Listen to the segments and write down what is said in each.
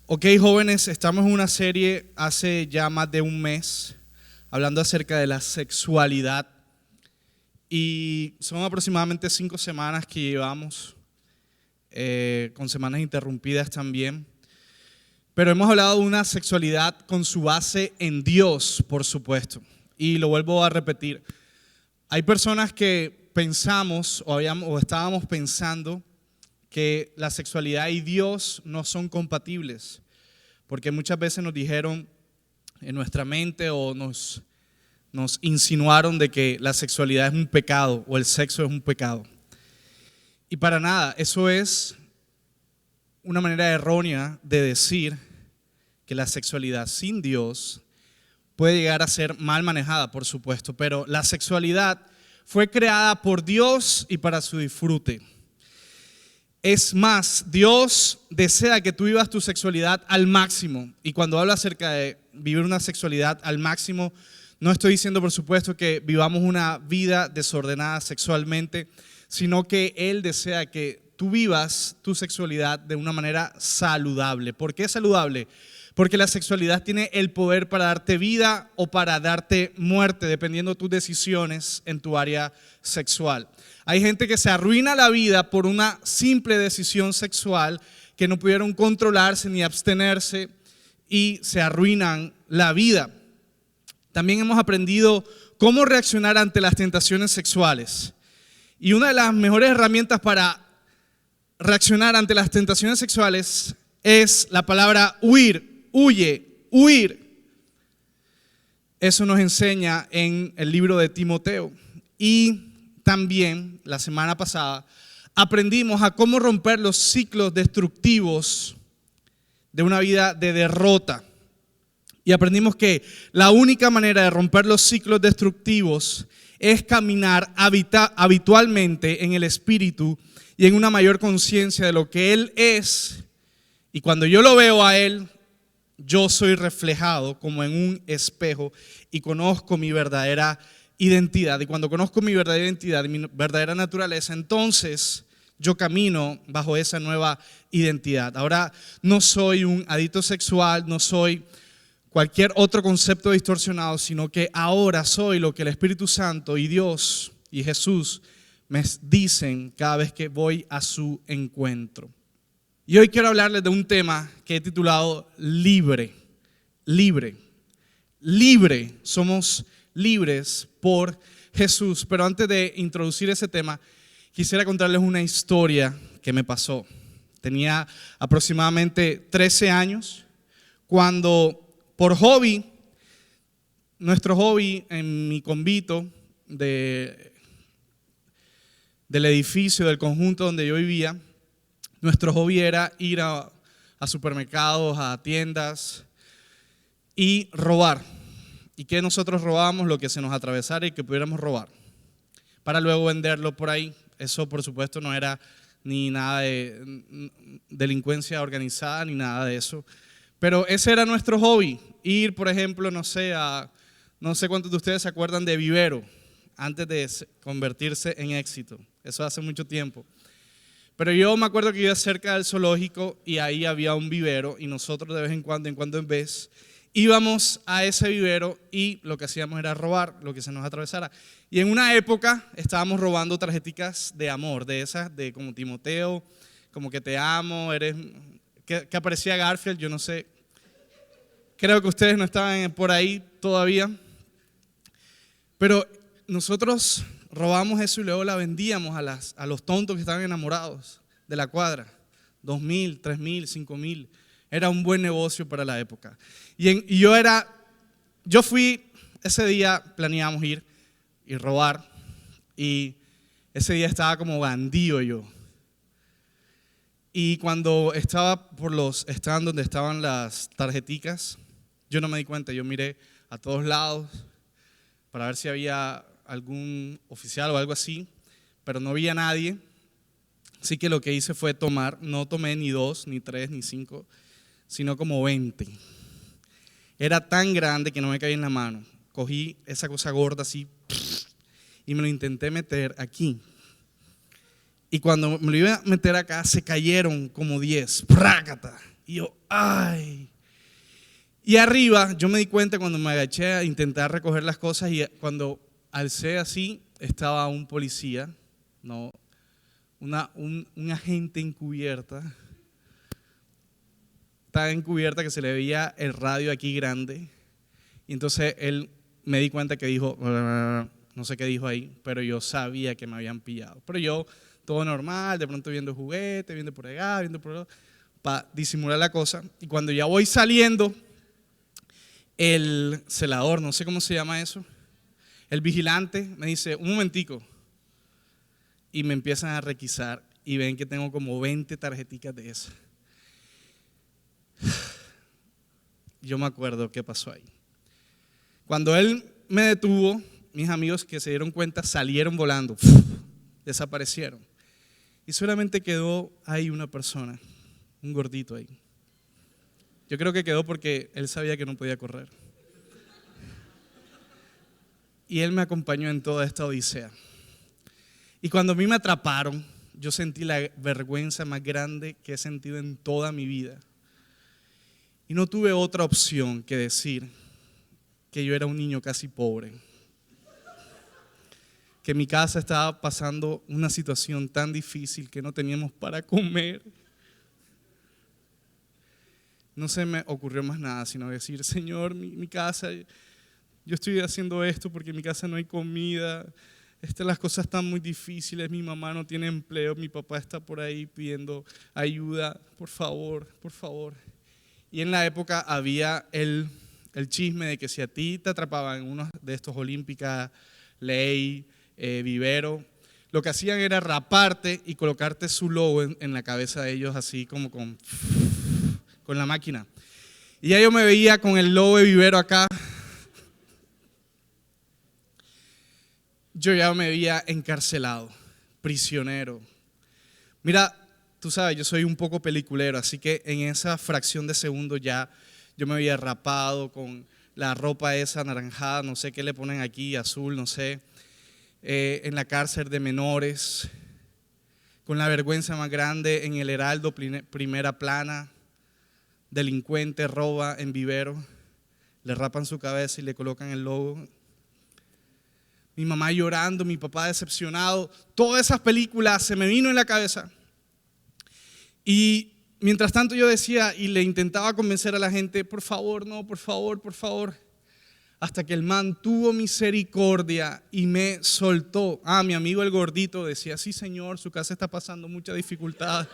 Ok, jóvenes, estamos en una serie hace ya más de un mes hablando acerca de la sexualidad y son aproximadamente 5 semanas que llevamos, con semanas interrumpidas también. Pero hemos hablado de una sexualidad con su base en Dios, por supuesto. Y lo vuelvo a repetir. Hay personas que pensamos o estábamos pensando que la sexualidad y Dios no son compatibles, porque muchas veces nos dijeron en nuestra mente o nos insinuaron de que la sexualidad es un pecado o el sexo es un pecado. Y para nada, eso es una manera errónea de decir que la sexualidad sin Dios puede llegar a ser mal manejada, por supuesto, pero la sexualidad fue creada por Dios y para su disfrute. Es más, Dios desea que tú vivas tu sexualidad al máximo. Y cuando hablo acerca de vivir una sexualidad al máximo, no estoy diciendo, por supuesto, que vivamos una vida desordenada sexualmente, sino que Él desea que tú vivas tu sexualidad de una manera saludable. ¿Por qué saludable? Porque la sexualidad tiene el poder para darte vida o para darte muerte, dependiendo de tus decisiones en tu área sexual. Hay gente que se arruina la vida por una simple decisión sexual que no pudieron controlarse ni abstenerse y se arruinan la vida. También hemos aprendido cómo reaccionar ante las tentaciones sexuales. Y una de las mejores herramientas para reaccionar ante las tentaciones sexuales es la palabra huir, huye, huir. Eso nos enseña en el libro de Timoteo. Y también la semana pasada aprendimos a cómo romper los ciclos destructivos de una vida de derrota. Y aprendimos que la única manera de romper los ciclos destructivos es caminar habitualmente en el Espíritu y en una mayor conciencia de lo que Él es. Y cuando yo lo veo a Él, yo soy reflejado como en un espejo y conozco mi verdadera identidad. Y cuando conozco mi verdadera identidad y mi verdadera naturaleza, entonces yo camino bajo esa nueva identidad. Ahora no soy un adicto sexual, no soy cualquier otro concepto distorsionado, sino que ahora soy lo que el Espíritu Santo y Dios y Jesús me dicen cada vez que voy a su encuentro. Y hoy quiero hablarles de un tema que he titulado libre, libre, libre. Somos libres por Jesús. Pero antes de introducir ese tema, quisiera contarles una historia que me pasó. Tenía aproximadamente 13 años cuando por hobby, nuestro hobby en mi convito del edificio, del conjunto donde yo vivía, nuestro hobby era ir a supermercados, a tiendas y robar. Y que nosotros robábamos lo que se nos atravesara y que pudiéramos robar, para luego venderlo por ahí. Eso, por supuesto, no era ni nada de delincuencia organizada ni nada de eso. Pero ese era nuestro hobby. Ir, por ejemplo, no sé cuántos de ustedes se acuerdan de Vivero antes de convertirse en Éxito. Eso hace mucho tiempo. Pero yo me acuerdo que iba cerca del zoológico y ahí había un vivero y nosotros de vez en cuando en vez, íbamos a ese vivero y lo que hacíamos era robar lo que se nos atravesara. Y en una época estábamos robando tarjeticas de amor, de esas de como Timoteo, como que te amo, que aparecía Garfield, yo no sé. Creo que ustedes no estaban por ahí todavía. Pero nosotros robamos eso y luego la vendíamos a los tontos que estaban enamorados de la cuadra. 2,000, 3,000, 5,000. Era un buen negocio para la época. Yo fui, ese día planeamos ir y robar. Y ese día estaba como bandido yo. Y cuando estaba por los stands donde estaban las tarjeticas, yo no me di cuenta, yo miré a todos lados para ver si había algún oficial o algo así, pero no había nadie. Así que lo que hice fue tomar, no tomé ni 2, ni 3, ni 5, sino como 20. Era tan grande que no me caía en la mano. Cogí esa cosa gorda así y me lo intenté meter aquí. Y cuando me lo iba a meter acá, se cayeron como 10. ¡Prácata! Y yo, ¡ay! Y arriba, yo me di cuenta cuando me agaché a intentar recoger las cosas y cuando alcé así, estaba un policía, no, un agente encubierta. Estaba encubierta que se le veía el radio aquí grande. Y entonces él me di cuenta que dijo, no sé qué dijo ahí, pero yo sabía que me habían pillado. Pero yo, todo normal, de pronto viendo juguetes, viendo por allá, viendo por allá, para disimular la cosa. Y cuando ya voy saliendo, el celador, no sé cómo se llama eso, el vigilante me dice, un momentico, y me empiezan a requisar y ven que tengo como 20 tarjeticas de esas. Yo me acuerdo qué pasó ahí. Cuando él me detuvo, mis amigos que se dieron cuenta salieron volando, desaparecieron. Y solamente quedó ahí una persona, un gordito ahí. Yo creo que quedó porque él sabía que no podía correr. Y él me acompañó en toda esta odisea. Y cuando a mí me atraparon, yo sentí la vergüenza más grande que he sentido en toda mi vida. Y no tuve otra opción que decir que yo era un niño casi pobre. Que mi casa estaba pasando una situación tan difícil que no teníamos para comer. No se me ocurrió más nada, sino decir, Señor, mi casa, yo estoy haciendo esto porque en mi casa no hay comida, las cosas están muy difíciles, mi mamá no tiene empleo, mi papá está por ahí pidiendo ayuda, por favor, por favor. Y en la época había el chisme de que si a ti te atrapaban en uno de estos Olímpica, Ley, Vivero, lo que hacían era raparte y colocarte su logo en la cabeza de ellos así como con la máquina. Y ya yo me veía con el logo de Vivero acá. Yo ya me veía encarcelado, prisionero. Mira, tú sabes, yo soy un poco peliculero, así que en esa fracción de segundo ya yo me había rapado con la ropa esa anaranjada, no sé qué le ponen aquí, azul, no sé, en la cárcel de menores, con la vergüenza más grande en el Heraldo, primera plana, delincuente roba en Vivero, le rapan su cabeza y le colocan el logo. Mi mamá llorando, mi papá decepcionado, todas esas películas se me vino en la cabeza. Y mientras tanto yo decía y le intentaba convencer a la gente, por favor, no, por favor, por favor. Hasta que el man tuvo misericordia y me soltó. Mi amigo el gordito decía, sí señor, su casa está pasando mucha dificultad.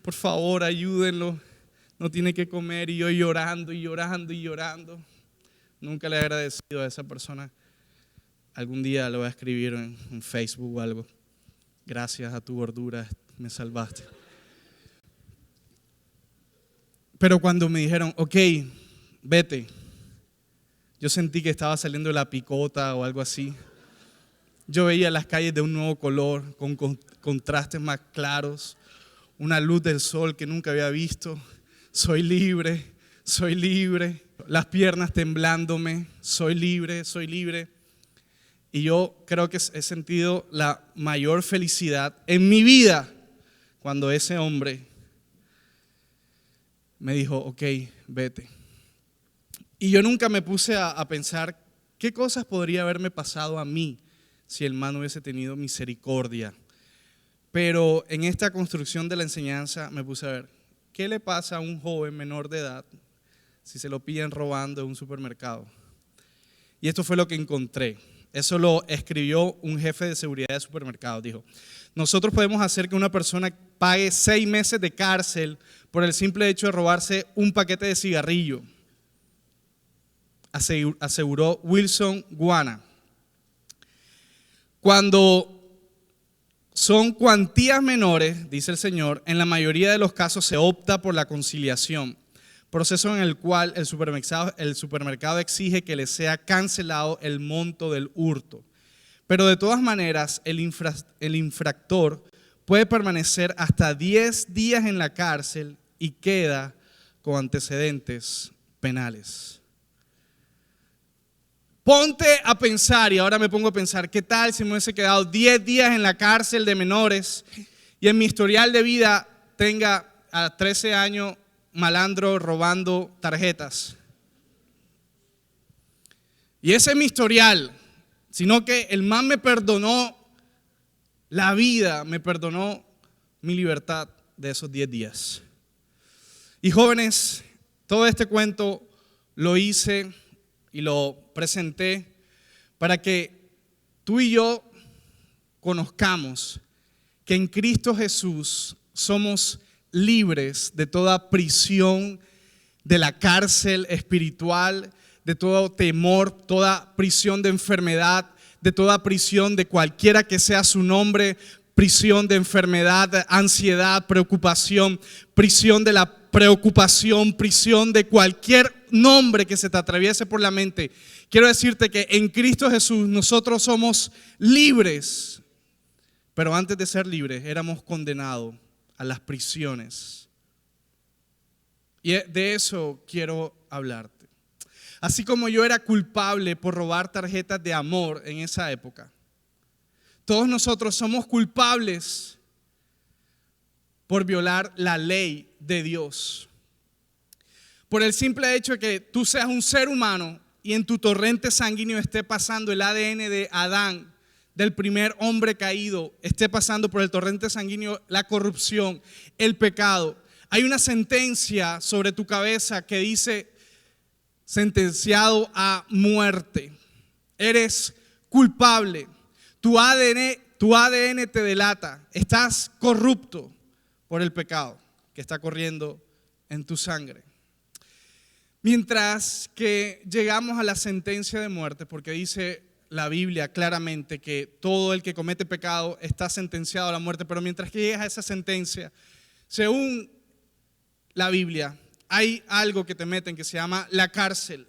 Por favor, ayúdenlo, no tiene que comer. Y yo llorando y llorando y llorando. Nunca le he agradecido a esa persona. Algún día le voy a escribir en Facebook o algo. Gracias a tu gordura me salvaste. Pero cuando me dijeron, ok, vete, yo sentí que estaba saliendo de la picota o algo así. Yo veía las calles de un nuevo color, con contrastes más claros, una luz del sol que nunca había visto. Soy libre, soy libre. Las piernas temblándome, soy libre, soy libre. Y yo creo que he sentido la mayor felicidad en mi vida cuando ese hombre me dijo, ok, vete. Y yo nunca me puse a pensar qué cosas podría haberme pasado a mí si el man hubiese tenido misericordia. Pero en esta construcción de la enseñanza me puse a ver, ¿qué le pasa a un joven menor de edad si se lo pillan robando en un supermercado? Y esto fue lo que encontré. Eso lo escribió un jefe de seguridad de supermercados. Dijo, nosotros podemos hacer que una persona pague 6 meses de cárcel por el simple hecho de robarse un paquete de cigarrillo, aseguró Wilson Guana. Cuando son cuantías menores, dice el Señor, en la mayoría de los casos se opta por la conciliación, proceso en el cual el supermercado exige que le sea cancelado el monto del hurto. Pero de todas maneras, el infractor puede permanecer hasta 10 días en la cárcel y queda con antecedentes penales. Ponte a pensar, y ahora me pongo a pensar, ¿qué tal si me hubiese quedado 10 días en la cárcel de menores y en mi historial de vida tenga a 13 años malandro robando tarjetas. Y ese es mi historial, sino que el man me perdonó la vida, me perdonó mi libertad de esos 10 días. Y jóvenes, todo este cuento lo hice y lo presenté para que tú y yo conozcamos que en Cristo Jesús somos libres de toda prisión, de la cárcel espiritual, de todo temor, toda prisión de enfermedad, de toda prisión de cualquiera que sea su nombre, prisión de enfermedad, ansiedad, preocupación, prisión de la preocupación, prisión de cualquier nombre que se te atraviese por la mente. Quiero decirte que en Cristo Jesús nosotros somos libres, pero antes de ser libres éramos condenados a las prisiones. Y de eso quiero hablarte. Así como yo era culpable por robar tarjetas de amor en esa época, todos nosotros somos culpables por violar la ley de Dios. Por el simple hecho de que tú seas un ser humano y en tu torrente sanguíneo esté pasando el ADN de Adán, del primer hombre caído, esté pasando por el torrente sanguíneo la corrupción, el pecado. Hay una sentencia sobre tu cabeza que dice sentenciado a muerte. Eres culpable. Tu ADN te delata. Estás corrupto por el pecado que está corriendo en tu sangre. Mientras que llegamos a la sentencia de muerte, porque dice la Biblia claramente que todo el que comete pecado está sentenciado a la muerte, pero mientras que llegas a esa sentencia, según la Biblia, hay algo que te meten que se llama la cárcel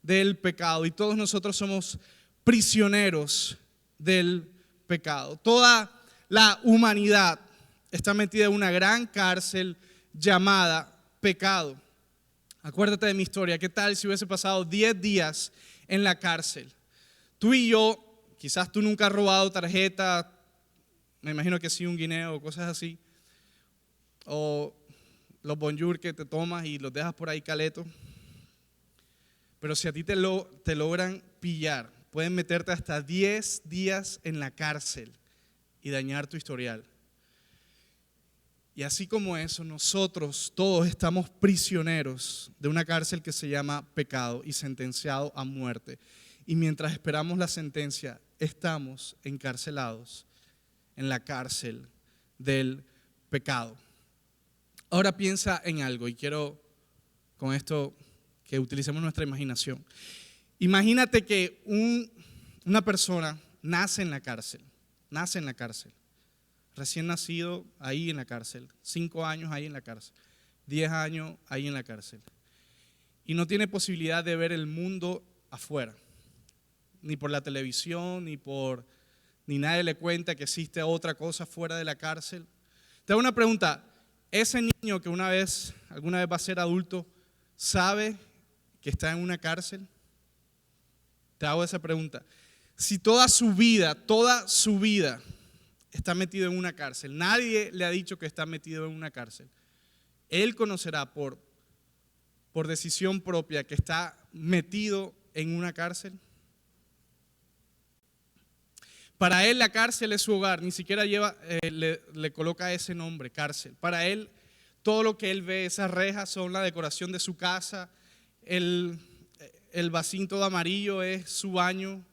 del pecado, y todos nosotros somos prisioneros del pecado. Toda la humanidad está metida en una gran cárcel llamada pecado. Acuérdate de mi historia. ¿Qué tal si hubiese pasado 10 días en la cárcel? Tú y yo, quizás tú nunca has robado tarjeta, me imagino que sí, un guineo o cosas así, o los bonjour que te tomas y los dejas por ahí caletos. Pero si a ti te logran pillar, pueden meterte hasta 10 días en la cárcel y dañar tu historial. Y así como eso, nosotros todos estamos prisioneros de una cárcel que se llama pecado y sentenciado a muerte. Y mientras esperamos la sentencia, estamos encarcelados en la cárcel del pecado. Ahora piensa en algo, y quiero con esto que utilicemos nuestra imaginación. Imagínate que una persona nace en la cárcel, recién nacido ahí en la cárcel, 5 años ahí en la cárcel, 10 años ahí en la cárcel, y no tiene posibilidad de ver el mundo afuera, ni por la televisión, ni nadie le cuenta que existe otra cosa fuera de la cárcel. Te hago una pregunta: ¿ese niño que alguna vez va a ser adulto sabe que está en una cárcel? Te hago esa pregunta. Si toda su vida está metido en una cárcel, nadie le ha dicho que está metido en una cárcel, él conocerá por decisión propia que está metido en una cárcel. Para él la cárcel es su hogar, ni siquiera le coloca ese nombre, cárcel. Para él todo lo que él ve, esas rejas son la decoración de su casa, el vasín todo amarillo es su baño,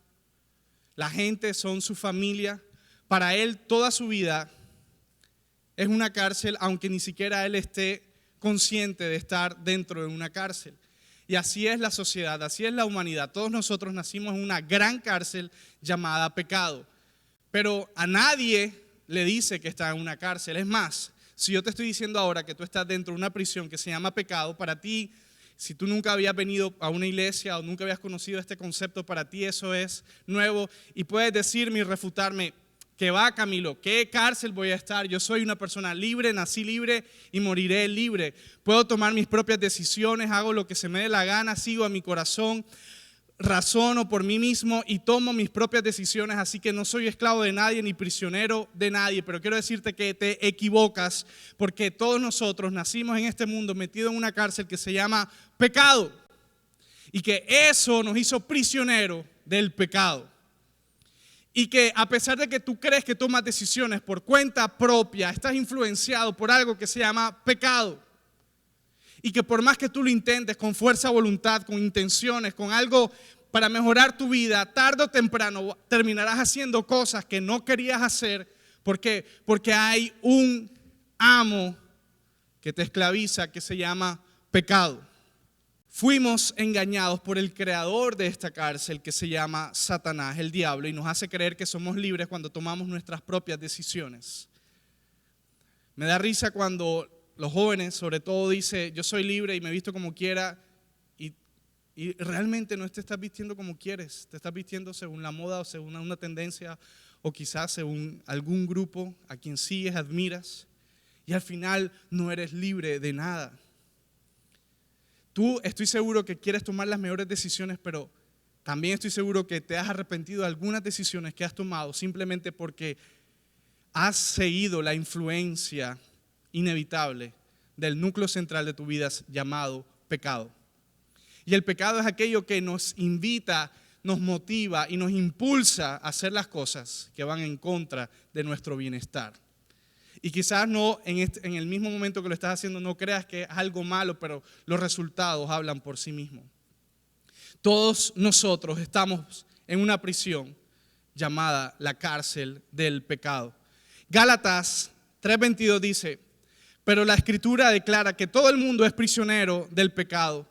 la gente son su familia. Para él toda su vida es una cárcel, aunque ni siquiera él esté consciente de estar dentro de una cárcel. Y así es la sociedad, así es la humanidad. Todos nosotros nacimos en una gran cárcel llamada pecado. Pero a nadie le dice que está en una cárcel. Es más, si yo te estoy diciendo ahora que tú estás dentro de una prisión que se llama pecado, para ti, si tú nunca habías venido a una iglesia o nunca habías conocido este concepto, para ti eso es nuevo. Y puedes decirme y refutarme: ¿qué va, Camilo? ¿Qué cárcel voy a estar? Yo soy una persona libre, nací libre y moriré libre. Puedo tomar mis propias decisiones, hago lo que se me dé la gana, sigo a mi corazón. razono por mí mismo y tomo mis propias decisiones, así que no soy esclavo de nadie ni prisionero de nadie. Pero quiero decirte que te equivocas, porque todos nosotros nacimos en este mundo metidos en una cárcel que se llama pecado, y que eso nos hizo prisioneros del pecado. Y que a pesar de que tú crees que tomas decisiones por cuenta propia, estás influenciado por algo que se llama pecado. Y que por más que tú lo intentes con fuerza de voluntad, con intenciones, con algo para mejorar tu vida, tarde o temprano terminarás haciendo cosas que no querías hacer. ¿Por qué? Porque hay un amo que te esclaviza, que se llama pecado. Fuimos engañados por el creador de esta cárcel, que se llama Satanás, el diablo, y nos hace creer que somos libres cuando tomamos nuestras propias decisiones. Me da risa cuando los jóvenes, sobre todo, dicen: yo soy libre y me visto como quiera, y realmente no te estás vistiendo como quieres, te estás vistiendo según la moda o según una tendencia, o quizás según algún grupo a quien sigues, admiras, y al final no eres libre de nada. Tú, estoy seguro que quieres tomar las mejores decisiones, pero también estoy seguro que te has arrepentido de algunas decisiones que has tomado simplemente porque has seguido la influencia inevitable del núcleo central de tu vida llamado pecado. Y el pecado es aquello que nos invita, nos motiva y nos impulsa a hacer las cosas que van en contra de nuestro bienestar. Y quizás no en el mismo momento que lo estás haciendo no creas que es algo malo, pero los resultados hablan por sí mismos. Todos nosotros estamos en una prisión llamada la cárcel del pecado. Gálatas 3:22 dice: pero la Escritura declara que todo el mundo es prisionero del pecado,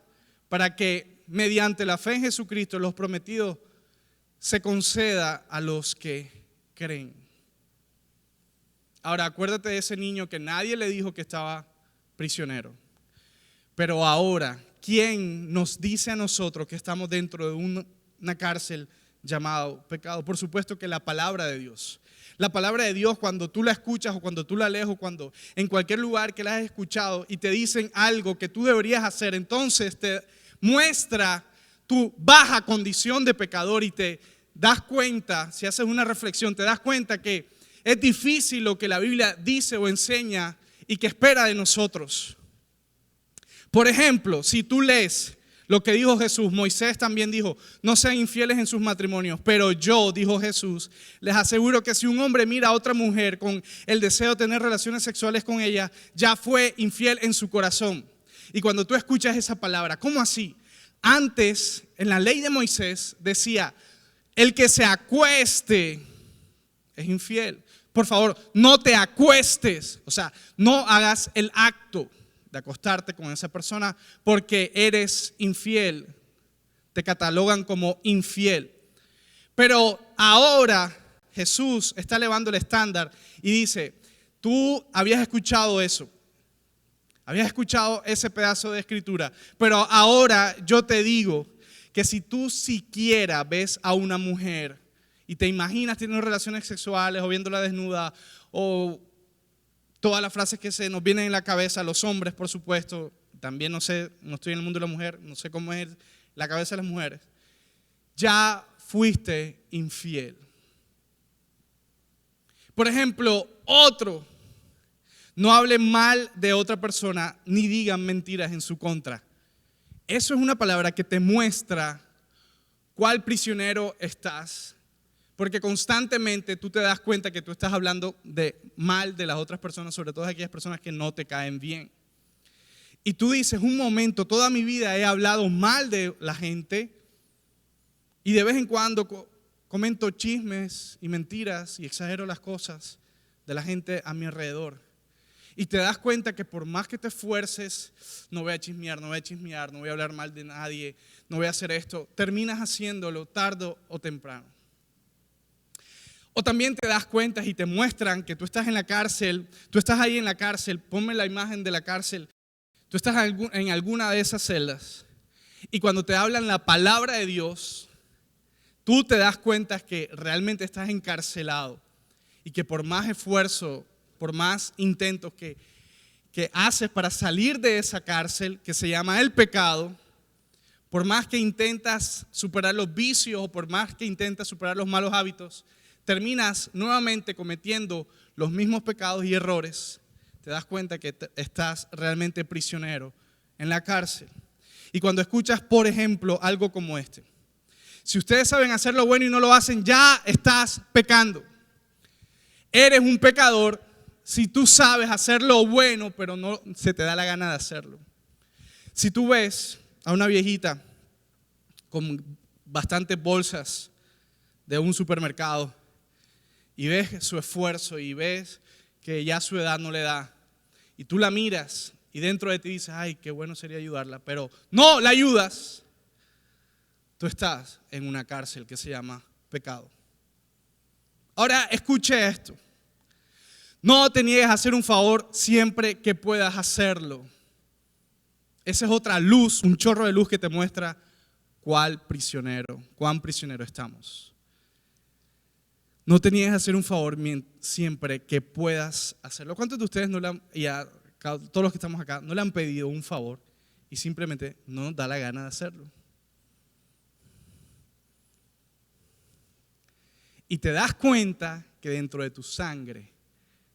para que mediante la fe en Jesucristo los prometidos se conceda a los que creen. Ahora, acuérdate de ese niño que nadie le dijo que estaba prisionero. Pero ahora, ¿quién nos dice a nosotros que estamos dentro de una cárcel llamado pecado? Por supuesto que la palabra de Dios. La palabra de Dios, cuando tú la escuchas o cuando tú la lees o cuando en cualquier lugar que la has escuchado y te dicen algo que tú deberías hacer, entonces te muestra tu baja condición de pecador y te das cuenta, si haces una reflexión, te das cuenta que es difícil lo que la Biblia dice o enseña y que espera de nosotros. Por ejemplo, si tú lees lo que dijo Jesús, Moisés también dijo: no sean infieles en sus matrimonios, pero yo, dijo Jesús, les aseguro que si un hombre mira a otra mujer con el deseo de tener relaciones sexuales con ella, ya fue infiel en su corazón. Y cuando tú escuchas esa palabra, ¿cómo así? Antes, en la ley de Moisés decía: el que se acueste es infiel. Por favor, no te acuestes, o sea, no hagas el acto de acostarte con esa persona porque eres infiel. Te catalogan como infiel. Pero ahora Jesús está elevando el estándar y dice: tú habías escuchado eso, habías escuchado ese pedazo de escritura, pero ahora yo te digo que si tú siquiera ves a una mujer y te imaginas teniendo relaciones sexuales o viéndola desnuda o todas las frases que se nos vienen en la cabeza, los hombres por supuesto, también no sé, no estoy en el mundo de la mujer, no sé cómo es la cabeza de las mujeres, ya fuiste infiel. Por ejemplo, otro: no hablen mal de otra persona ni digan mentiras en su contra. Eso es una palabra que te muestra cuál prisionero estás. Porque constantemente tú te das cuenta que tú estás hablando mal de las otras personas, sobre todo de aquellas personas que no te caen bien. Y tú dices: un momento, toda mi vida he hablado mal de la gente y de vez en cuando comento chismes y mentiras y exagero las cosas de la gente a mi alrededor. Y te das cuenta que por más que te esfuerces, no voy a chismear, no voy a hablar mal de nadie, no voy a hacer esto, terminas haciéndolo tarde o temprano. O también te das cuenta y te muestran que tú estás en la cárcel, tú estás ahí en la cárcel, ponme la imagen de la cárcel, tú estás en alguna de esas celdas y cuando te hablan la palabra de Dios, tú te das cuenta que realmente estás encarcelado y que por más esfuerzo, por más intentos que haces para salir de esa cárcel que se llama el pecado, por más que intentas superar los vicios o por más que intentas superar los malos hábitos, terminas nuevamente cometiendo los mismos pecados y errores. Te das cuenta que estás realmente prisionero en la cárcel. Y cuando escuchas, por ejemplo, algo como este: si ustedes saben hacer lo bueno y no lo hacen, ya estás pecando. Eres un pecador si tú sabes hacer lo bueno, pero no se te da la gana de hacerlo. Si tú ves a una viejita con bastantes bolsas de un supermercado y ves su esfuerzo y ves que ya su edad no le da, y tú la miras y dentro de ti dices, ay, qué bueno sería ayudarla, pero no la ayudas, tú estás en una cárcel que se llama pecado. Ahora escuche esto: no te niegues a hacer un favor siempre que puedas hacerlo. Esa es otra luz, un chorro de luz que te muestra cuán prisionero estamos. No te niegues a hacer un favor siempre que puedas hacerlo. ¿Cuántos de ustedes todos los que estamos acá, no le han pedido un favor y simplemente no nos da la gana de hacerlo? Y te das cuenta que dentro de tu sangre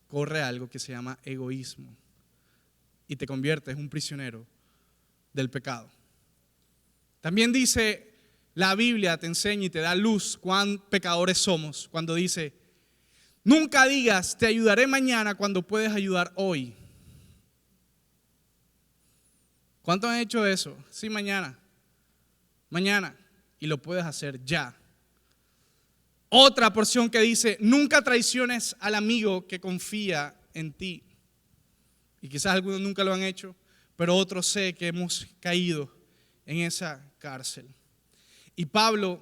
corre algo que se llama egoísmo y te conviertes en un prisionero del pecado. También dice la Biblia, te enseña y te da luz cuán pecadores somos cuando dice, nunca digas te ayudaré mañana cuando puedes ayudar hoy. ¿Cuántos han hecho eso? Sí, mañana, y lo puedes hacer ya. Otra porción que dice, nunca traiciones al amigo que confía en ti. Y quizás algunos nunca lo han hecho, pero otros sé que hemos caído en esa cárcel. Y Pablo,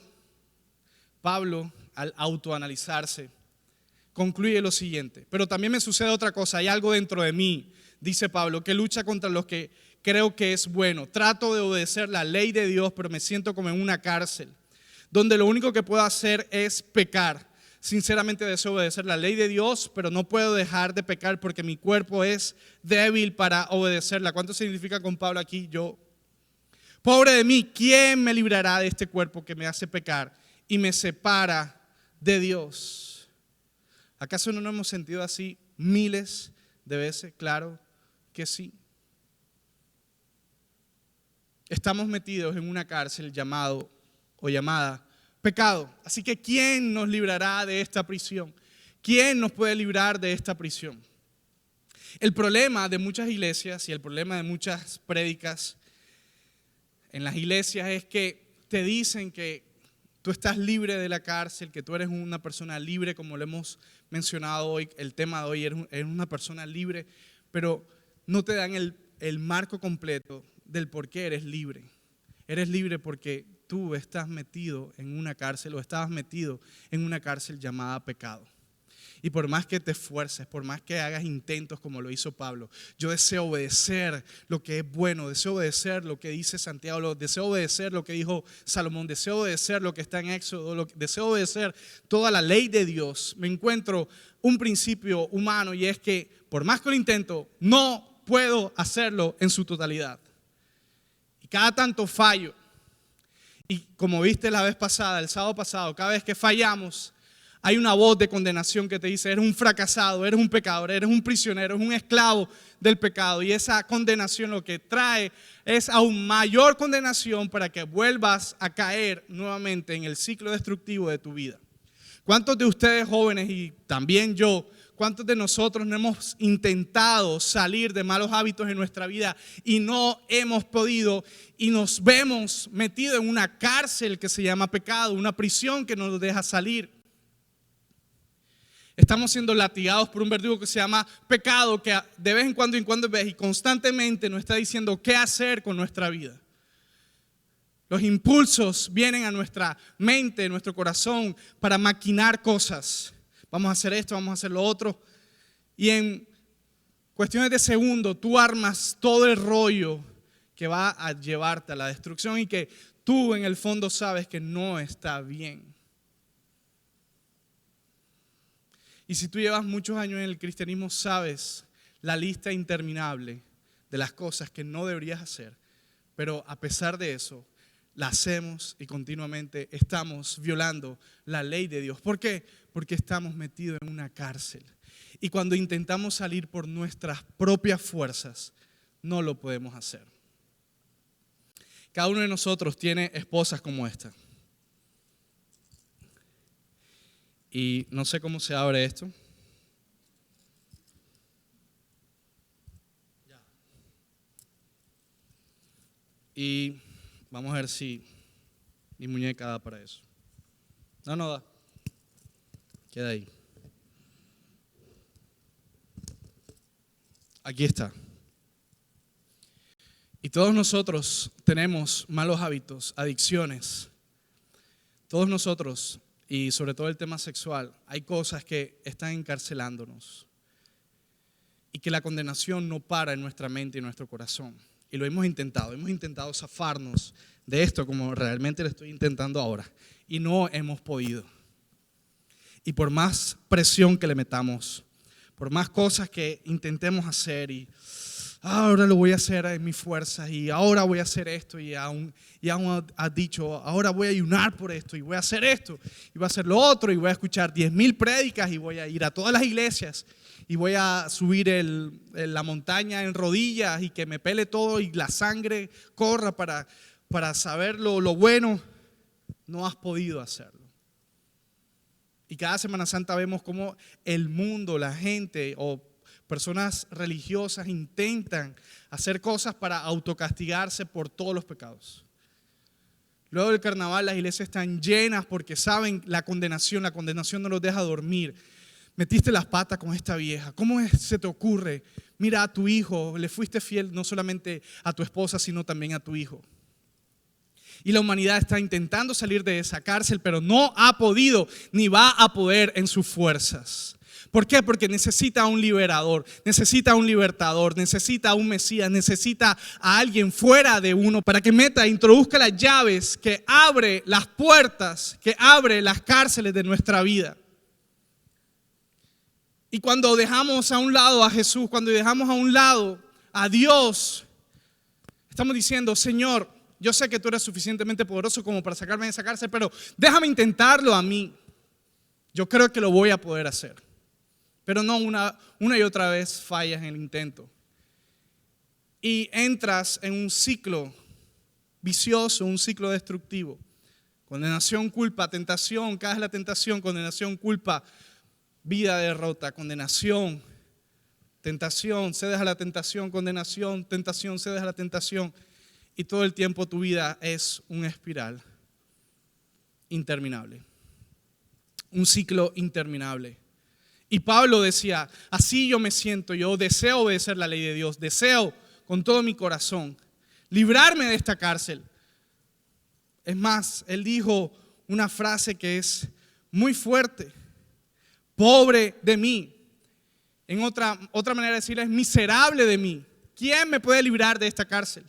al autoanalizarse, concluye lo siguiente: pero también me sucede otra cosa, hay algo dentro de mí, dice Pablo, que lucha contra lo que creo que es bueno. Trato de obedecer la ley de Dios, pero me siento como en una cárcel, donde lo único que puedo hacer es pecar. Sinceramente deseo obedecer la ley de Dios, pero no puedo dejar de pecar porque mi cuerpo es débil para obedecerla. ¿Cuánto significa con Pablo aquí? Yo. Pobre de mí, ¿quién me librará de este cuerpo que me hace pecar y me separa de Dios? ¿Acaso no nos hemos sentido así miles de veces? Claro que sí. Estamos metidos en una cárcel llamada pecado. Así que ¿quién nos librará de esta prisión? ¿Quién nos puede librar de esta prisión? El problema de muchas iglesias y el problema de muchas prédicas en las iglesias es que te dicen que tú estás libre de la cárcel, que tú eres una persona libre, como lo hemos mencionado hoy, el tema de hoy, eres una persona libre, pero no te dan el marco completo del por qué eres libre. Eres libre porque tú estás metido en una cárcel o estabas metido en una cárcel llamada pecado. Y por más que te esfuerces, por más que hagas intentos como lo hizo Pablo, yo deseo obedecer lo que es bueno, deseo obedecer lo que dice Santiago, deseo obedecer lo que dijo Salomón, deseo obedecer lo que está en Éxodo, deseo obedecer toda la ley de Dios. Me encuentro un principio humano y es que por más que lo intento, no puedo hacerlo en su totalidad. Y cada tanto fallo. Y como viste la vez pasada, el sábado pasado, cada vez que fallamos, hay una voz de condenación que te dice, eres un fracasado, eres un pecador, eres un prisionero, eres un esclavo del pecado. Y esa condenación lo que trae es aún mayor condenación para que vuelvas a caer nuevamente en el ciclo destructivo de tu vida. ¿Cuántos de ustedes jóvenes y también yo, cuántos de nosotros no hemos intentado salir de malos hábitos en nuestra vida y no hemos podido y nos vemos metidos en una cárcel que se llama pecado, una prisión que no nos deja salir? Estamos siendo latigados por un verdugo que se llama pecado, que de vez en cuando ves y constantemente nos está diciendo qué hacer con nuestra vida. Los impulsos vienen a nuestra mente, nuestro corazón, para maquinar cosas. Vamos a hacer esto, vamos a hacer lo otro. Y en cuestiones de segundo, tú armas todo el rollo que va a llevarte a la destrucción y que tú en el fondo sabes que no está bien. Y si tú llevas muchos años en el cristianismo, sabes la lista interminable de las cosas que no deberías hacer. Pero a pesar de eso, la hacemos y continuamente estamos violando la ley de Dios. ¿Por qué? Porque estamos metidos en una cárcel. Y cuando intentamos salir por nuestras propias fuerzas, no lo podemos hacer. Cada uno de nosotros tiene esposas como esta. Y no sé cómo se abre esto. Y vamos a ver si mi muñeca da para eso. No da. Queda ahí. Aquí está. Y todos nosotros tenemos malos hábitos, adicciones. Todos nosotros, y sobre todo el tema sexual, hay cosas que están encarcelándonos. Y que la condenación no para en nuestra mente y en nuestro corazón. Y lo hemos intentado zafarnos de esto como realmente lo estoy intentando ahora. Y no hemos podido. Y por más presión que le metamos, por más cosas que intentemos hacer y ahora lo voy a hacer en mis fuerzas y ahora voy a hacer esto y aún has dicho, ahora voy a ayunar por esto y voy a hacer esto y voy a hacer lo otro y voy a escuchar 10,000 prédicas y voy a ir a todas las iglesias y voy a subir la montaña en rodillas y que me pele todo y la sangre corra para saber lo bueno. No has podido hacerlo. Y cada Semana Santa vemos cómo el mundo, la gente o personas religiosas intentan hacer cosas para autocastigarse por todos los pecados. Luego del carnaval las iglesias están llenas porque saben la condenación no los deja dormir. Metiste las patas con esta vieja. ¿Cómo se te ocurre? Mira a tu hijo, le fuiste fiel no solamente a tu esposa, sino también a tu hijo. Y la humanidad está intentando salir de esa cárcel, pero no ha podido ni va a poder en sus fuerzas. ¿Por qué? Porque necesita un liberador, necesita un libertador, necesita un Mesías, necesita a alguien fuera de uno para que introduzca las llaves que abre las puertas, que abre las cárceles de nuestra vida. Y cuando dejamos a un lado a Jesús, cuando dejamos a un lado a Dios, estamos diciendo, Señor, yo sé que tú eres suficientemente poderoso como para sacarme de esa cárcel, pero déjame intentarlo a mí. Yo creo que lo voy a poder hacer. Pero no una y otra vez fallas en el intento. Y entras en un ciclo vicioso, un ciclo destructivo. Condenación, culpa, tentación, caes en la tentación, condenación, culpa, vida, derrota, condenación, tentación, cedes a la tentación, condenación, tentación, cedes a la tentación. Y todo el tiempo tu vida es una espiral interminable. Un ciclo interminable. Y Pablo decía, así yo me siento, yo deseo obedecer la ley de Dios, deseo con todo mi corazón librarme de esta cárcel. Es más, él dijo una frase que es muy fuerte, pobre de mí. En otra manera de decirle es miserable de mí. ¿Quién me puede librar de esta cárcel?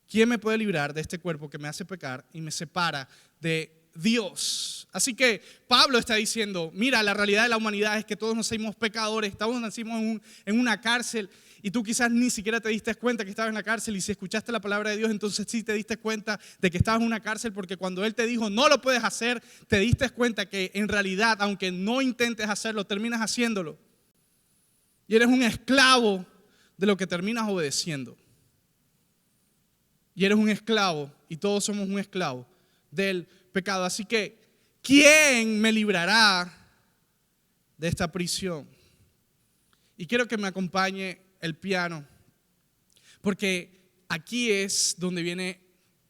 ¿Quién me puede librar de este cuerpo que me hace pecar y me separa de Dios? Así que Pablo está diciendo, mira, la realidad de la humanidad es que todos nacimos pecadores, todos nacimos en una cárcel y tú quizás ni siquiera te diste cuenta que estabas en la cárcel y si escuchaste la palabra de Dios, entonces sí te diste cuenta de que estabas en una cárcel porque cuando Él te dijo no lo puedes hacer, te diste cuenta que en realidad, aunque no intentes hacerlo, terminas haciéndolo. Y eres un esclavo de lo que terminas obedeciendo. Y eres un esclavo, y todos somos un esclavo del pecado. Así que, ¿quién me librará de esta prisión? Y quiero que me acompañe el piano, porque aquí es donde viene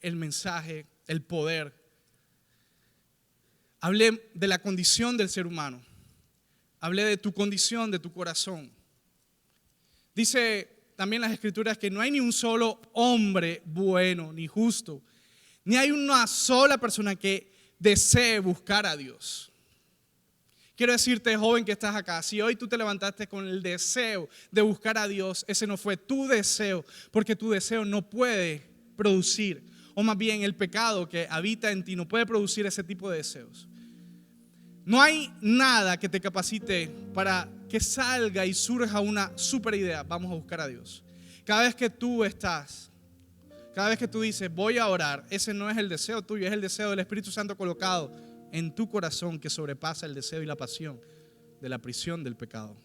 el mensaje, el poder. Hablé de la condición del ser humano. Hablé de tu condición, de tu corazón. Dice también las Escrituras que no hay ni un solo hombre bueno ni justo, ni hay una sola persona que desee buscar a Dios. Quiero decirte, joven que estás acá, si hoy tú te levantaste con el deseo de buscar a Dios, ese no fue tu deseo, porque tu deseo no puede producir, o más bien el pecado que habita en ti no puede producir ese tipo de deseos. No hay nada que te capacite para que salga y surja una super idea. Vamos a buscar a Dios. Cada vez que tú estás Cada vez que tú dices, voy a orar, ese no es el deseo tuyo, es el deseo del Espíritu Santo colocado en tu corazón que sobrepasa el deseo y la pasión de la prisión del pecado.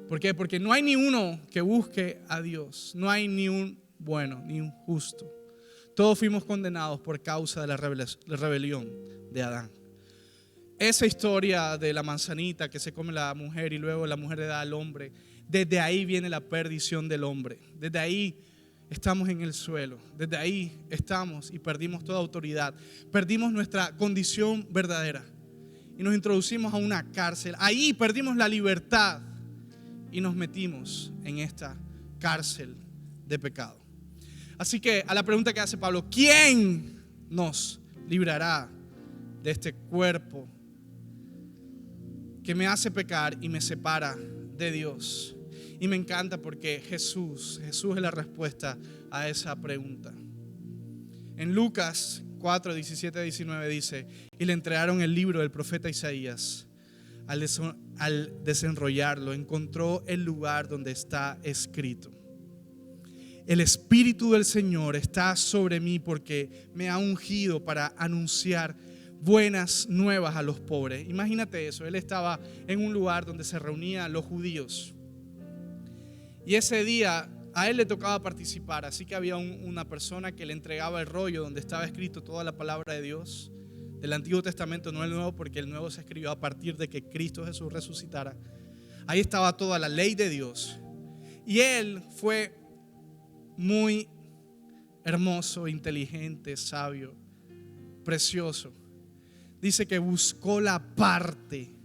¿Por qué? Porque no hay ni uno que busque a Dios. No hay ni un bueno, ni un justo. Todos fuimos condenados por causa de la rebelión de Adán. Esa historia de la manzanita que se come la mujer y luego la mujer le da al hombre, desde ahí viene la perdición del hombre. Desde ahí estamos en el suelo. Desde ahí estamos y perdimos toda autoridad. Perdimos nuestra condición verdadera y nos introducimos a una cárcel. Ahí perdimos la libertad y nos metimos en esta cárcel de pecado. Así que a la pregunta que hace Pablo, ¿quién nos librará de este cuerpo que me hace pecar y me separa de Dios? Y me encanta porque Jesús es la respuesta a esa pregunta. En Lucas 4, 17, 19 dice, y le entregaron el libro del profeta Isaías. Al desenrollarlo, encontró el lugar donde está escrito: el Espíritu del Señor está sobre mí porque me ha ungido para anunciar buenas nuevas a los pobres. Imagínate eso, él estaba en un lugar donde se reunían los judíos y ese día a él le tocaba participar, así que había una persona que le entregaba el rollo donde estaba escrito toda la palabra de Dios del Antiguo Testamento, no el Nuevo, porque el Nuevo se escribió a partir de que Cristo Jesús resucitara. Ahí estaba toda la ley de Dios y él fue muy hermoso, inteligente, sabio, precioso. Dice que buscó la parte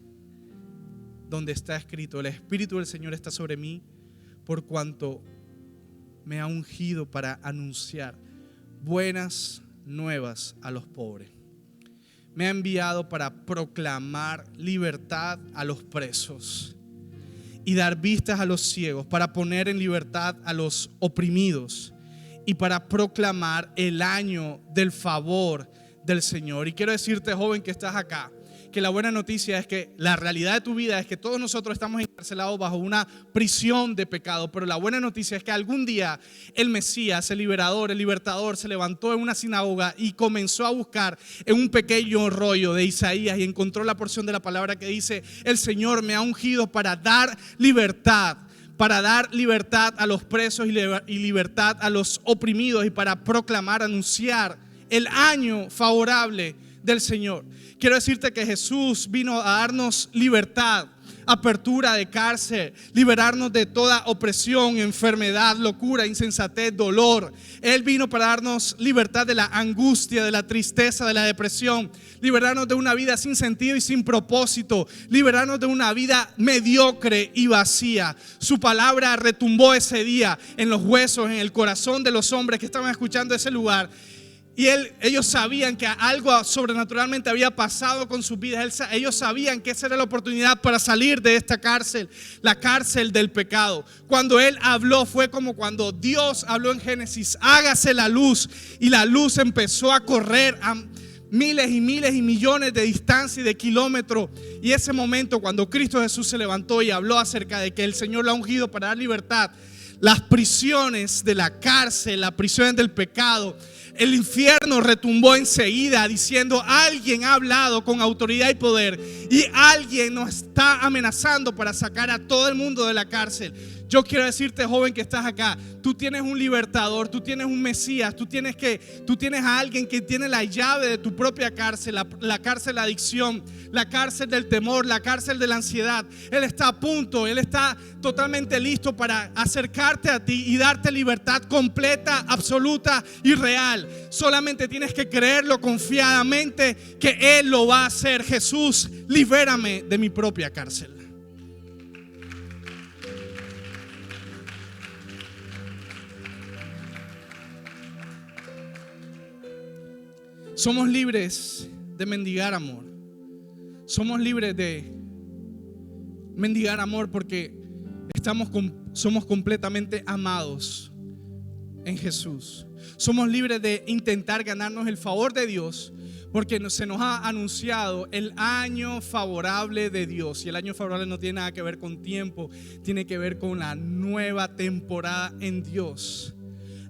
donde está escrito: el Espíritu del Señor está sobre mí por cuanto me ha ungido para anunciar buenas nuevas a los pobres. Me ha enviado para proclamar libertad a los presos y dar vistas a los ciegos, para poner en libertad a los oprimidos y para proclamar el año del favor del Señor. Y quiero decirte, joven, que estás acá, que la buena noticia es que la realidad de tu vida es que todos nosotros estamos encarcelados bajo una prisión de pecado, pero la buena noticia es que algún día el Mesías, el libertador, se levantó en una sinagoga y comenzó a buscar en un pequeño rollo de Isaías y encontró la porción de la palabra que dice: el Señor me ha ungido para dar libertad a los presos y libertad a los oprimidos y para proclamar, anunciar el año favorable del Señor. Quiero decirte que Jesús vino a darnos libertad, apertura de cárcel, liberarnos de toda opresión, enfermedad, locura, insensatez, dolor. Él vino para darnos libertad de la angustia, de la tristeza, de la depresión, liberarnos de una vida sin sentido y sin propósito, liberarnos de una vida mediocre y vacía. Su palabra retumbó ese día en los huesos, en el corazón de los hombres que estaban escuchando ese lugar. Y ellos sabían que algo sobrenaturalmente había pasado con sus vidas. Ellos sabían que esa era la oportunidad para salir de esta cárcel, la cárcel del pecado. Cuando Él habló fue como cuando Dios habló en Génesis: hágase la luz. Y la luz empezó a correr a miles y miles y millones de distancia y de kilómetros. Y ese momento cuando Cristo Jesús se levantó y habló acerca de que el Señor lo ha ungido para dar libertad, las prisiones de la cárcel, las prisiones del pecado, el infierno retumbó enseguida diciendo: alguien ha hablado con autoridad y poder y alguien nos está amenazando para sacar a todo el mundo de la cárcel. Yo quiero decirte, joven, que estás acá, tú tienes un libertador, tú tienes un Mesías, tú tienes a alguien que tiene la llave de tu propia cárcel, la cárcel de la adicción, la cárcel del temor, la cárcel de la ansiedad. Él está a punto, Él está totalmente listo para acercarte a ti y darte libertad completa, absoluta y real. Solamente tienes que creerlo confiadamente que Él lo va a hacer. Jesús, libérame de mi propia cárcel. Somos libres de mendigar amor. Somos libres de mendigar amor porque somos completamente amados en Jesús. Somos libres de intentar ganarnos el favor de Dios porque se nos ha anunciado el año favorable de Dios. Y el año favorable no tiene nada que ver con tiempo, tiene que ver con la nueva temporada en Dios.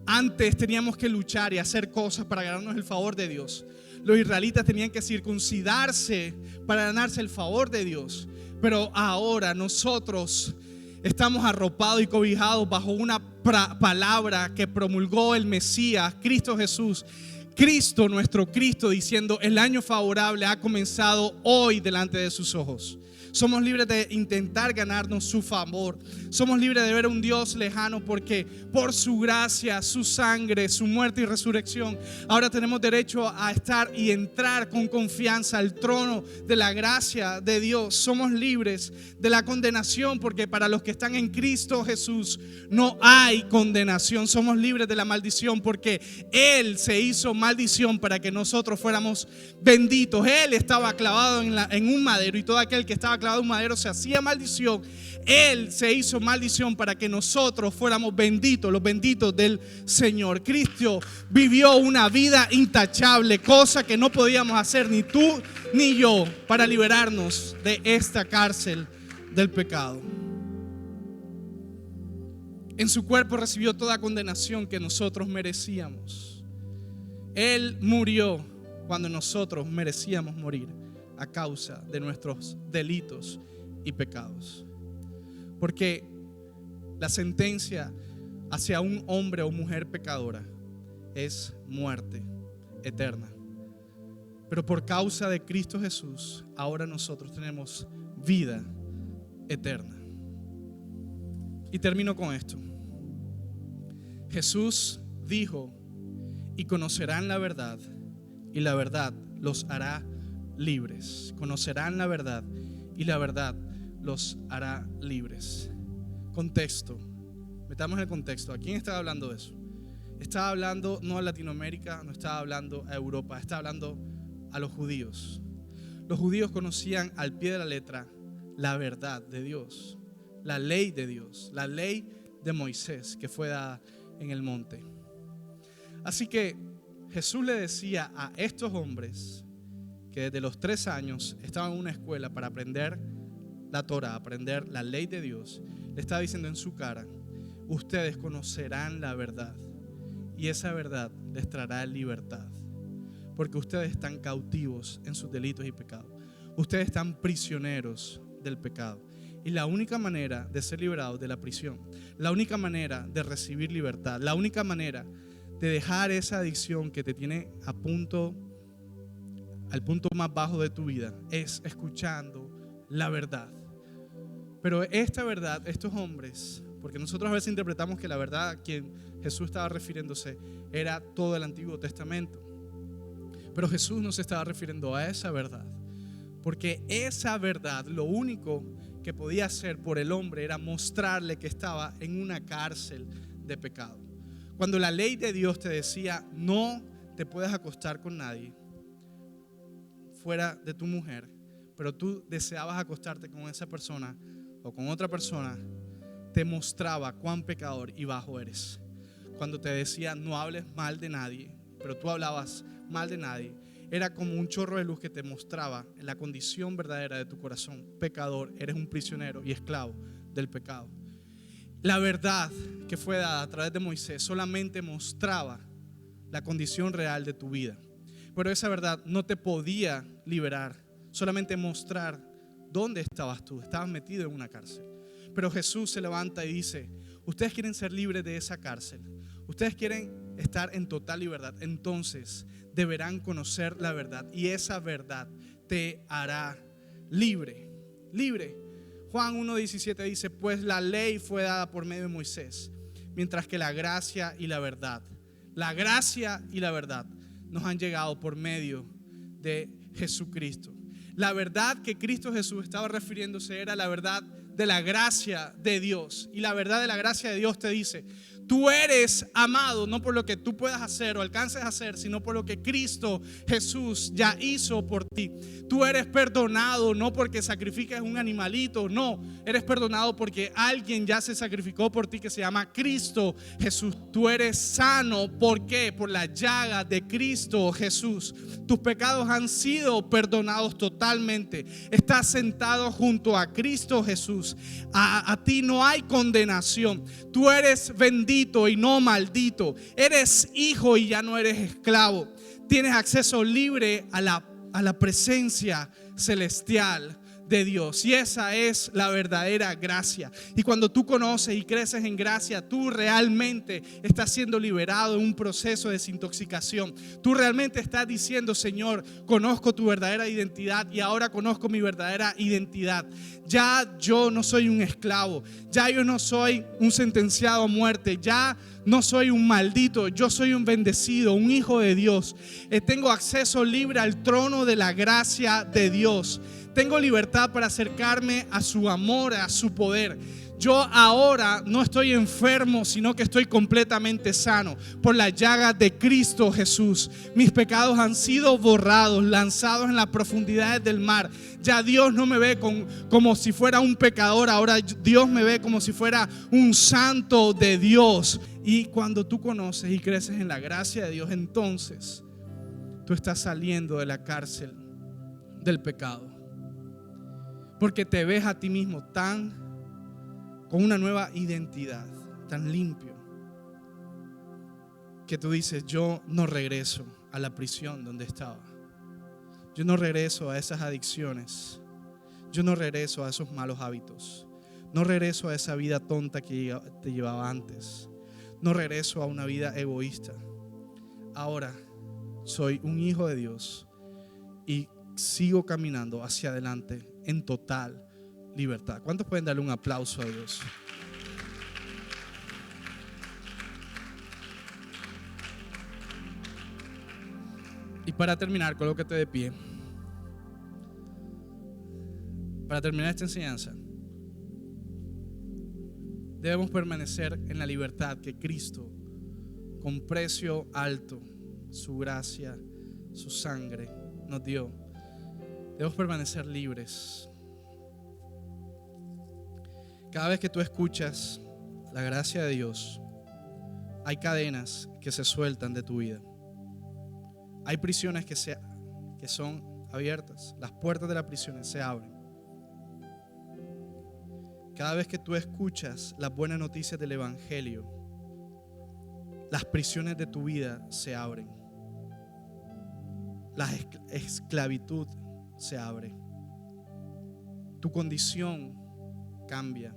Antes teníamos que luchar y hacer cosas para ganarnos el favor de Dios. Los israelitas tenían que circuncidarse para ganarse el favor de Dios. Pero ahora nosotros estamos arropados y cobijados bajo una palabra que promulgó el Mesías, Cristo Jesús. Cristo, nuestro Cristo, diciendo: el año favorable ha comenzado hoy delante de sus ojos. Somos libres de intentar ganarnos su favor. Somos libres de ver a un Dios lejano, porque por su gracia, su sangre, su muerte y resurrección, ahora tenemos derecho a estar y entrar con confianza al trono de la gracia de Dios. Somos libres de la condenación, porque para los que están en Cristo Jesús no hay condenación. Somos libres de la maldición, porque Él se hizo maldición para que nosotros fuéramos benditos. Él estaba clavado en un madero, y todo aquel que estaba clavado en un madero se hacía maldición. Él se hizo maldición para que nosotros fuéramos benditos, los benditos del Señor. Cristo vivió una vida intachable, cosa que no podíamos hacer ni tú ni yo, para liberarnos de esta cárcel del pecado. En su cuerpo recibió toda condenación que nosotros merecíamos. Él murió cuando nosotros merecíamos morir a causa de nuestros delitos y pecados. Porque la sentencia hacia un hombre o mujer pecadora es muerte eterna. Pero por causa de Cristo Jesús, ahora nosotros tenemos vida eterna. Y termino con esto. Jesús dijo: y conocerán la verdad, y la verdad los hará libres. Conocerán la verdad, y la verdad los hará libres. Contexto. Metamos el contexto. ¿A quién estaba hablando de eso? Estaba hablando no a Latinoamérica, no estaba hablando a Europa, estaba hablando a los judíos. Los judíos conocían al pie de la letra la verdad de Dios, la ley de Dios, la ley de Moisés que fue dada en el monte. Así que Jesús le decía a estos hombres que desde los 3 años estaban en una escuela para aprender la Torah, aprender la ley de Dios, le estaba diciendo en su cara: ustedes conocerán la verdad, y esa verdad les traerá libertad, porque ustedes están cautivos en sus delitos y pecados. Ustedes están prisioneros del pecado, y la única manera de ser liberados de la prisión, la única manera de recibir libertad, la única manera de dejar esa adicción que te tiene al punto más bajo de tu vida, es escuchando la verdad. Pero esta verdad, estos hombres, porque nosotros a veces interpretamos que la verdad a quien Jesús estaba refiriéndose era todo el Antiguo Testamento, pero Jesús no se estaba refiriendo a esa verdad, porque esa verdad, lo único que podía hacer por el hombre era mostrarle que estaba en una cárcel de pecado. Cuando la ley de Dios te decía: no te puedes acostar con nadie fuera de tu mujer, pero tú deseabas acostarte con esa persona o con otra persona, te mostraba cuán pecador y bajo eres. Cuando te decía: no hables mal de nadie, pero tú hablabas mal de nadie, era como un chorro de luz que te mostraba la condición verdadera de tu corazón. Pecador, eres un prisionero y esclavo del pecado. La verdad que fue dada a través de Moisés solamente mostraba la condición real de tu vida, pero esa verdad no te podía liberar, solamente mostrar dónde estabas tú. Estabas metido en una cárcel. Pero Jesús se levanta y dice: ustedes quieren ser libres de esa cárcel, ustedes quieren estar en total libertad, entonces deberán conocer la verdad, y esa verdad te hará libre. Libre. Juan 1:17 dice: pues la ley fue dada por medio de Moisés, mientras que la gracia y la verdad nos han llegado por medio de Jesucristo. La verdad que Cristo Jesús estaba refiriéndose era la verdad de la gracia de Dios. Y la verdad de la gracia de Dios te dice: tú eres amado no por lo que tú puedas hacer o alcances a hacer, sino por lo que Cristo Jesús ya hizo por ti. Tú eres perdonado no porque sacrifiques un animalito, no, eres perdonado porque alguien ya se sacrificó por ti, que se llama Cristo Jesús. Tú eres sano, ¿por qué? Por la llaga de Cristo Jesús. Tus pecados han sido perdonados totalmente. Estás sentado junto a Cristo Jesús. A ti no hay condenación. Tú eres bendito bendito y no maldito. Eres hijo y ya no eres esclavo. Tienes acceso libre a la presencia celestial de Dios, y esa es la verdadera gracia. Y cuando tú conoces y creces en gracia, tú realmente estás siendo liberado en un proceso de desintoxicación. Tú realmente estás diciendo: Señor, conozco tu verdadera identidad y ahora conozco mi verdadera identidad. Ya yo no soy un esclavo, ya yo no soy un sentenciado a muerte, ya no soy un maldito, yo soy un bendecido, un hijo de Dios. Tengo acceso libre al trono de la gracia de Dios. Tengo libertad para acercarme a su amor, a su poder. Yo ahora no estoy enfermo, sino que estoy completamente sano por la llaga de Cristo Jesús. Mis pecados han sido borrados, lanzados en las profundidades del mar. Ya Dios no me ve como si fuera un pecador. Ahora Dios me ve como si fuera un santo de Dios. Y cuando tú conoces y creces en la gracia de Dios, entonces tú estás saliendo de la cárcel del pecado. Porque te ves a ti mismo con una nueva identidad, tan limpio, que tú dices: yo no regreso a la prisión donde estaba. Yo no regreso a esas adicciones. Yo no regreso a esos malos hábitos. No regreso a esa vida tonta que te llevaba antes. No regreso a una vida egoísta. Ahora soy un hijo de Dios y sigo caminando hacia adelante en total libertad. ¿Cuántos pueden darle un aplauso a Dios? Y para terminar, colócate de pie. Para terminar esta enseñanza, debemos permanecer en la libertad que Cristo, con precio alto, su gracia, su sangre, nos dio. Debemos permanecer libres. Cada vez que tú escuchas la gracia de Dios, hay cadenas que se sueltan de tu vida. Hay prisiones que son abiertas. Las puertas de las prisiones se abren. Cada vez que tú escuchas las buenas noticias del Evangelio, las prisiones de tu vida se abren. La esclavitud se abre. Tu condición cambia.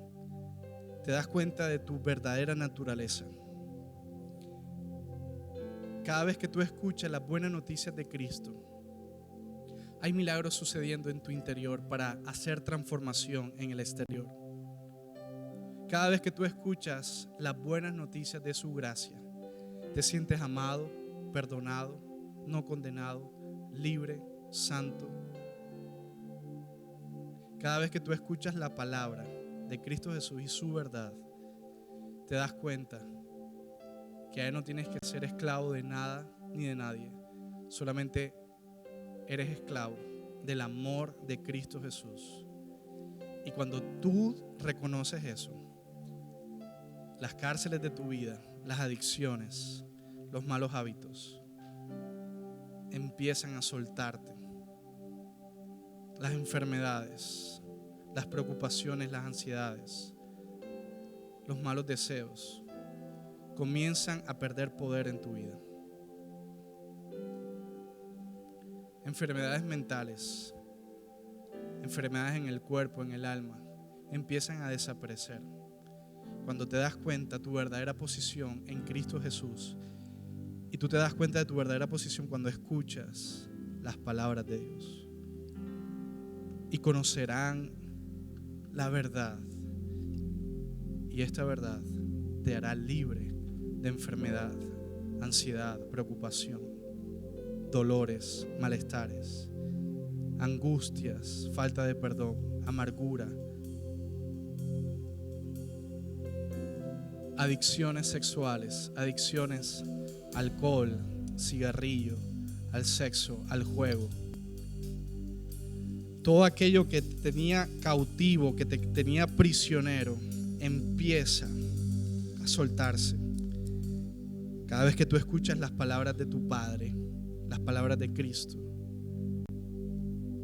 Te das cuenta de tu verdadera naturaleza. Cada vez que tú escuchas las buenas noticias de Cristo, hay milagros sucediendo en tu interior para hacer transformación en el exterior. Cada vez que tú escuchas las buenas noticias de su gracia, te sientes amado, perdonado, no condenado, libre, santo. Cada vez que tú escuchas la palabra de Cristo Jesús y su verdad, te das cuenta que ahí no tienes que ser esclavo de nada ni de nadie. Solamente eres esclavo del amor de Cristo Jesús. Y cuando tú reconoces eso, las cárceles de tu vida, las adicciones, los malos hábitos empiezan a soltarte. Las enfermedades, las preocupaciones, las ansiedades, los malos deseos comienzan a perder poder en tu vida. Enfermedades mentales, enfermedades en el cuerpo, en el alma, empiezan a desaparecer cuando te das cuenta de tu verdadera posición en Cristo Jesús. Y tú te das cuenta de tu verdadera posición cuando escuchas las palabras de Dios. Y conocerán la verdad, y esta verdad te hará libre de enfermedad, ansiedad, preocupación, dolores, malestares, angustias, falta de perdón, amargura, adicciones sexuales, adicciones al alcohol, cigarrillo, al sexo, al juego. Todo aquello que te tenía cautivo, que te tenía prisionero, empieza a soltarse. Cada vez que tú escuchas las palabras de tu Padre, las palabras de Cristo,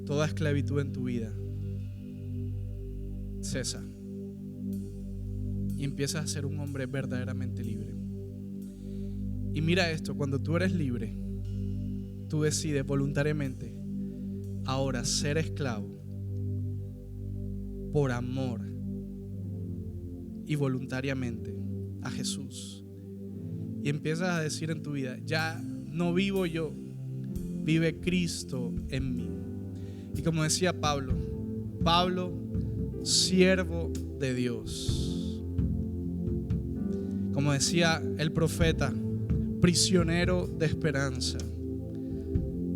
toda esclavitud en tu vida cesa y y empiezas a ser un hombre verdaderamente libre. Y mira esto, cuando tú eres libre, tú decides voluntariamente ahora ser esclavo por amor y voluntariamente a Jesús. Y empiezas a decir en tu vida: ya no vivo yo, vive Cristo en mí. Y como decía Pablo, siervo de Dios. Como decía el profeta, prisionero de esperanza.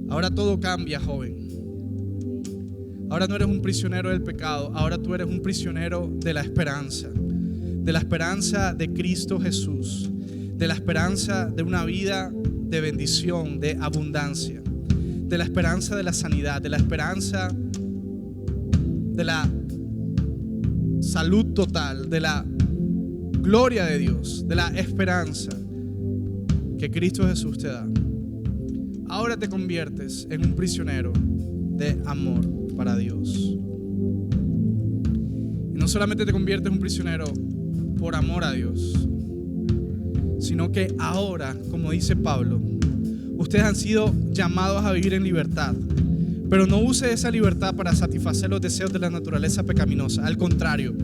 Ahora todo cambia, joven. Ahora no eres un prisionero del pecado, ahora tú eres un prisionero de la esperanza de Cristo Jesús, de la esperanza de una vida de bendición, de abundancia, de la esperanza de la sanidad, de la esperanza de la salud total, de la gloria de Dios, de la esperanza que Cristo Jesús te da. Ahora te conviertes en un prisionero de amor para Dios. Y no solamente te conviertes en un prisionero por amor a Dios, sino que ahora, como dice Pablo, ustedes han sido llamados a vivir en libertad. Pero no use esa libertad para satisfacer los deseos de la naturaleza pecaminosa. Al contrario,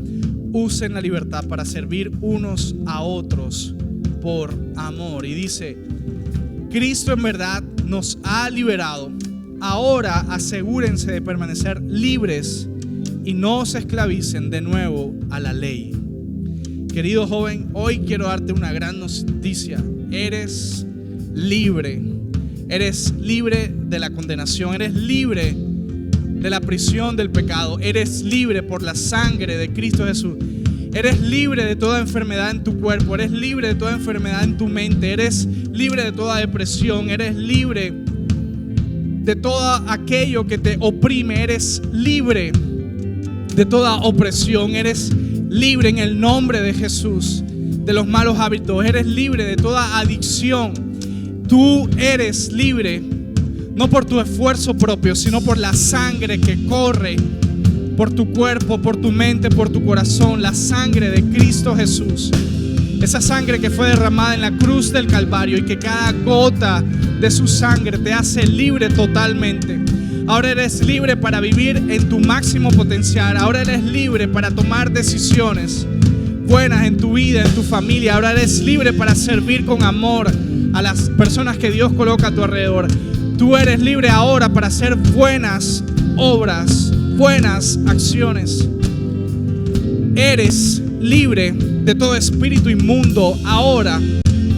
usen la libertad para servir unos a otros por amor. Y dice: Cristo en verdad nos ha liberado. Ahora asegúrense de permanecer libres y no se esclavicen de nuevo a la ley. Querido joven, hoy quiero darte una gran noticia. Eres libre. Eres libre de la condenación. Eres libre de la prisión del pecado. Eres libre por la sangre de Cristo Jesús. Eres libre de toda enfermedad en tu cuerpo. Eres libre de toda enfermedad en tu mente. Eres libre de toda depresión. Eres libre de todo aquello que te oprime. Eres libre de toda opresión. Eres libre en el nombre de Jesús de los malos hábitos. Eres libre de toda adicción. Tú eres libre no por tu esfuerzo propio, sino por la sangre que corre por tu cuerpo, por tu mente, por tu corazón. La sangre de Cristo Jesús. Esa sangre que fue derramada en la cruz del Calvario y que cada gota de su sangre te hace libre totalmente. Ahora eres libre para vivir en tu máximo potencial. Ahora eres libre para tomar decisiones buenas en tu vida, en tu familia. Ahora eres libre para servir con amor a las personas que Dios coloca a tu alrededor. Tú eres libre ahora para hacer buenas obras, buenas acciones. Eres libre de todo espíritu inmundo ahora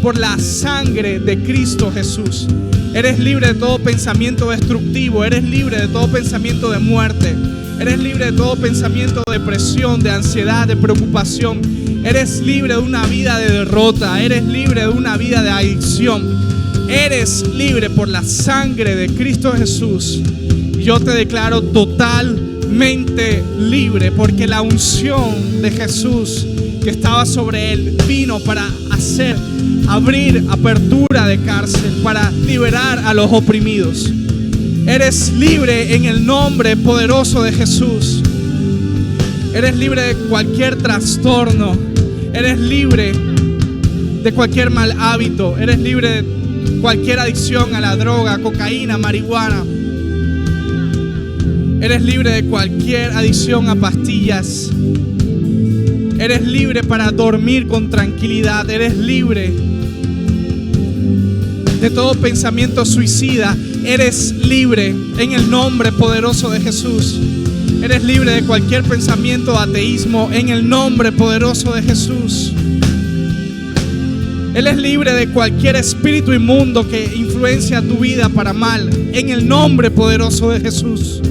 por la sangre de Cristo Jesús. Eres libre de todo pensamiento destructivo. Eres libre de todo pensamiento de muerte. Eres libre de todo pensamiento de depresión, de ansiedad, de preocupación. Eres libre de una vida de derrota. Eres libre de una vida de adicción. Eres libre por la sangre de Cristo Jesús. Yo te declaro totalmente libre, porque la unción de Jesús que estaba sobre él vino para abrir apertura de cárcel, para liberar a los oprimidos. Eres libre en el nombre poderoso de Jesús. Eres libre de cualquier trastorno. Eres libre de cualquier mal hábito. Eres libre de cualquier adicción a la droga, cocaína, marihuana. Eres libre de cualquier adicción a pastillas. Eres libre para dormir con tranquilidad. Eres libre de todo pensamiento suicida. Eres libre en el nombre poderoso de Jesús. Eres libre de cualquier pensamiento de ateísmo en el nombre poderoso de Jesús. Él es libre de cualquier espíritu inmundo que influencia tu vida para mal en el nombre poderoso de Jesús.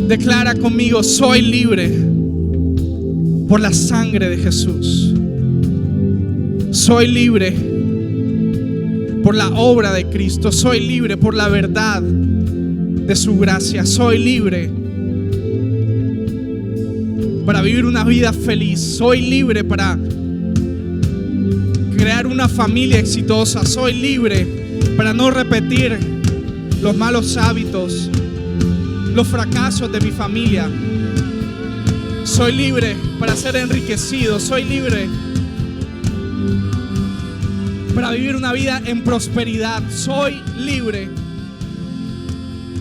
Declara conmigo: soy libre por la sangre de Jesús. Soy libre por la obra de Cristo. Soy libre por la verdad de su gracia. Soy libre para vivir una vida feliz. Soy libre para crear una familia exitosa. Soy libre para no repetir los malos hábitos, los fracasos de mi familia. Soy libre para ser enriquecido. Soy libre para vivir una vida en prosperidad. Soy libre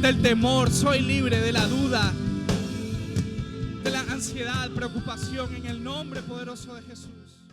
del temor. Soy libre de la duda, de la ansiedad, preocupación, en el nombre poderoso de Jesús.